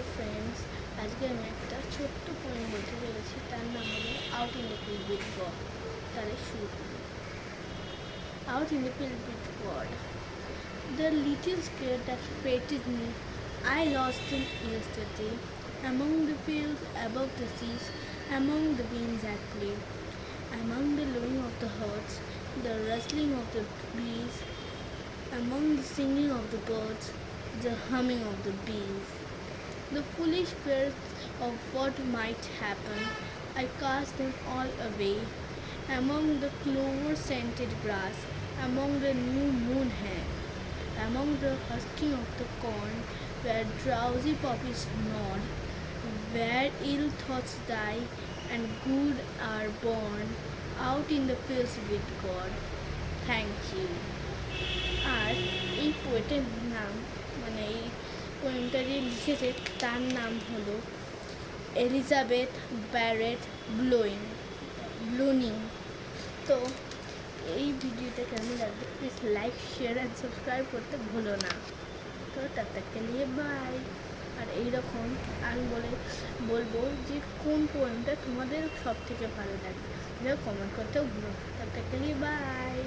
Dear friends, আজকে আমি একটা ছোট্ট পোয়েম বলতে চলেছি। তার নাম হলো out in the filled with god. তাহলে শুরু করি। Out in the filled with god, the little spirit that fated me, I lost him yesterday. Among the fields, above the seas, among the winds at play, among the lowing of the herds, the rustling of the breeze, among the singing of the birds, the humming of the bees. The foolish fears of what might happen, I cast them all away. Among the clover-scented grass, among the new moon hair, among the husking of the corn, where drowsy poppies nod, where ill thoughts die and good are born, out in the fields with God. Thank you. আর এই পোয়েটের নাম এই পোয়েমটা যে লিখেছে তার নাম হলো Elizabeth Barrett ব্লুনিং। তো এই ভিডিওটা কেমন লাগবে please like share and subscribe করতে ভুলো না। তো তাকে নিয়ে বাই। আর এইরকম আমি বলবো যে কোন পোয়েমটা তোমাদের সব থেকে ভালো লাগবে, কমেন্ট করতেও ভুলো না। তাকে নিয়ে বাই।